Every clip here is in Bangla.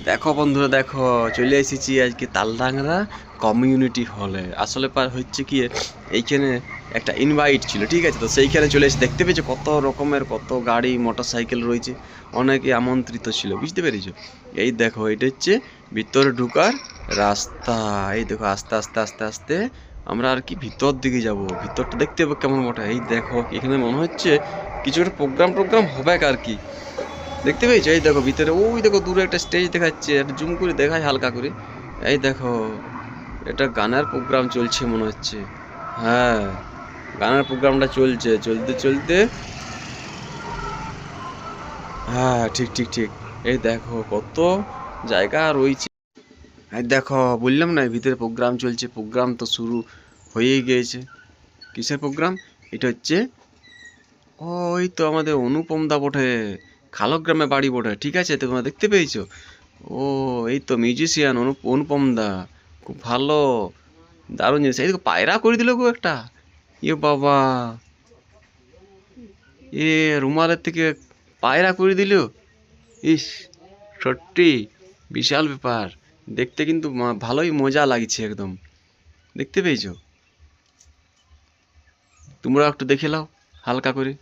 দেখো বন্ধুরা, দেখো চলে এসেছি আজকে তালডাংরা কমিউনিটি হলে। আসলে হচ্ছে কি, এইখানে একটা ইনভাইট ছিল, ঠিক আছে? তো সেইখানে চলে এসে দেখতে পেয়েছো কত রকমের কত গাড়ি মোটর সাইকেল রয়েছে, অনেকে আমন্ত্রিত ছিল, বুঝতে পেরেছো? এই দেখো, এটা হচ্ছে ভিতরে ঢুকার রাস্তা। এই দেখো, আস্তে আস্তে আস্তে আস্তে আমরা আর কি ভিতর দিকে যাব। ভিতরটা দেখতে হবে কেমন মোটা। এই দেখো, এখানে মনে হচ্ছে কিছু একটা প্রোগ্রাম হবে আর কি। দেখতে পেয়েছো? এই দেখো ভিতরে, ওই দেখো দূরে একটা স্টেজ দেখাচ্ছে, একটা জুম করে দেখায় হালকা করে। এই দেখো, এটা গানের প্রোগ্রাম চলছে মনে হচ্ছে। হ্যাঁ, গানের প্রোগ্রামটা চলছে, চলতে চলতে। হ্যাঁ, ঠিক ঠিক ঠিক। এই দেখো কত জায়গা রয়েছে। এই দেখো, বললাম না ভিতরে প্রোগ্রাম চলছে। প্রোগ্রাম তো শুরু হয়েই গিয়েছে। কিসের প্রোগ্রাম? এটা হচ্ছে, ওই তো আমাদের অনুপম দা বটে, খালগ্রামে বাড়ি বটে, ঠিক আছে? তোমরা দেখতে পেয়েছো? ও, এই তো মিউজিশিয়ান অনুপম দা, খুব ভালো, দারুণ জিনিস। এই দেখো পায়রা করে দিল গো একটা। ইয়ে বাবা, এ রুমালের থেকে পায়রা করে দিল। ইস, সত্যি বিশাল ব্যাপার। দেখতে কিন্তু ভালোই মজা লাগছে একদম। দেখতে পেয়েছো? তোমরা একটু দেখে নাও হালকা করে।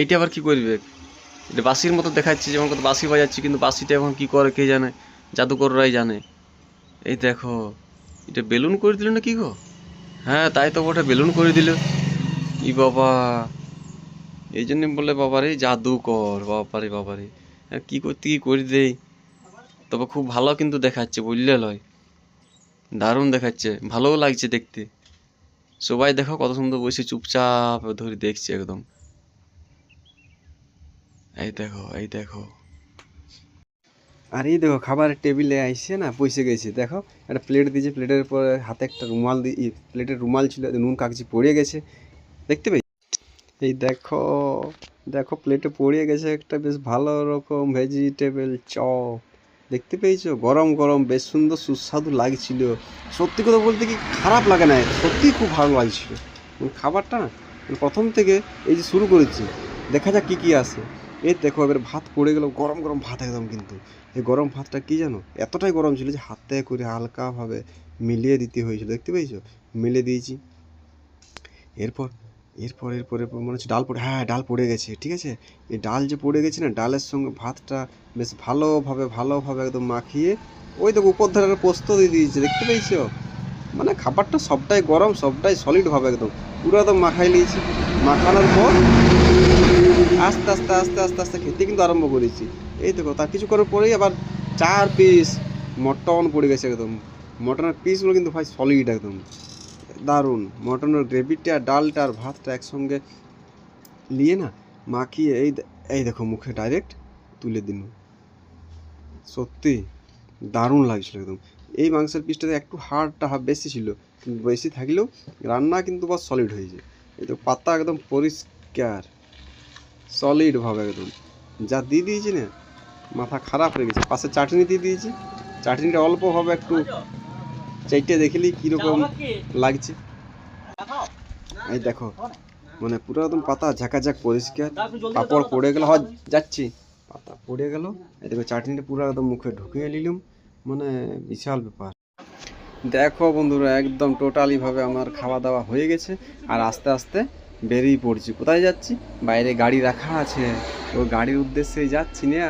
এইটা আবার কি করবে? এটা বাঁশির মতো দেখাচ্ছে, যেমন কত বাঁশি বাজাচ্ছে, কিন্তু বাঁশিটা এখন কি করে কে জানে, জাদুকররাই জানে। এই দেখো, এটা বেলুন করে দিল না কি গো? হ্যাঁ, তাই তো বটে, বেলুন করে দিল। ই বাবা, এই জন্য বলে বাবারে জাদুকর, বাবারে বাবারে। হ্যাঁ, কি করতে কি করে দেই। তবে খুব ভালো কিন্তু দেখাচ্ছে, বুঝলে লয়, দারুণ দেখাচ্ছে, ভালোও লাগছে দেখতে। সবাই দেখো কত সুন্দর বসে চুপচাপ ধরে দেখছে একদম। এই দেখো, এই দেখো। আর এই দেখো, খাবারের টেবিলে আইসে না, পয়সে গেছে। দেখো, একটা প্লেট দিয়েছে, প্লেটের পরে হাতে একটা রুমাল দিয়ে, প্লেটের রুমাল ছিল, নুন কাগজি পড়ে গেছে। দেখতে পেয়েছি? এই দেখো, দেখো প্লেটে পড়ে গেছে একটা বেশ ভালো রকম ভেজিটেবল চপ। দেখতে পেয়েছো? গরম গরম, বেশ সুন্দর সুস্বাদু লাগছিল। সত্যি কথা বলতে কি, খারাপ লাগে না, সত্যি খুব ভালো লাগছিল খাবারটা না। প্রথম থেকে এই যে শুরু করেছি, দেখা যাক কি কি আছে। এই দেখো, এবার ভাত পড়ে গেল, গরম গরম ভাত একদম। কিন্তু এই গরম ভাতটা কি জানো, এতটাই গরম ছিল যে হাতে করে হালকাভাবে মিলিয়ে দিতে হয়েছিল। দেখতে পেয়েছো? মিলিয়ে দিয়েছি। এরপর এরপর এরপর এরপর মনে হচ্ছে ডাল পড়ে, হ্যাঁ ডাল পড়ে গেছে, ঠিক আছে? এই ডাল যে পড়ে গেছে না, ডালের সঙ্গে ভাতটা বেশ ভালোভাবে ভালোভাবে একদম মাখিয়ে, ওই দেখো উপর ধারে পোস্ত দিয়ে দিয়েছে। দেখতে পেয়েছো? মানে খাবারটা সবটাই গরম, সবটাই সলিড ভাবে একদম পুরো একদম মাখাই নিয়েছি। মাখানোর পর আস্তে আস্তে আস্তে আস্তে আস্তে খেতে কিন্তু আরম্ভ করেছি। এই দেখো, তার কিছু করার পরেই আবার 4 পিস মটন পড়ে গেছে একদম। মটনের পিসগুলো কিন্তু ভাই সলিড একদম, দারুণ। মটনের গ্রেভিটা, ডালটা আর ভাতটা একসঙ্গে নিয়ে না, মাখিয়ে এই দেখো মুখে ডাইরেক্ট তুলে দিন। সত্যি দারুণ লাগছিল একদম। এই মাংসের পিসটাতে একটু হাড়টা বেশি ছিল, কিন্তু বেশি থাকলেও রান্না কিন্তু বস সলিড হয়েছে। এই তো পাতা একদম পরিষ্কার সলিড ভাবে একদম। যা দিয়ে দিয়েছি না, মাথা খারাপ হয়ে গেছে। পাশে চাটনি দিয়ে দিয়েছি, চাটনিটা অল্পভাবে একটু চাইটে দেখলি কীরকম লাগছে। এই দেখো, মানে পুরো একদম পাতা ঝাঁকাঝাঁক পরিষ্কার। পাপড় পড়ে গেল, হয় যাচ্ছি, পাতা পড়ে গেল। এই দেখো চাটনিটা পুরো একদম মুখে ঢুকিয়ে নিলাম। মানে বিশাল ব্যাপার। দেখো বন্ধুরা, একদম টোটালি ভাবে আমার খাওয়া দাওয়া হয়ে গেছে। আর আস্তে আস্তে বেরিয়ে পড়ছি। কোথায় যাচ্ছি? বাইরে গাড়ি রাখা আছে, তো গাড়ির উদ্দেশ্যে যাচ্ছি না।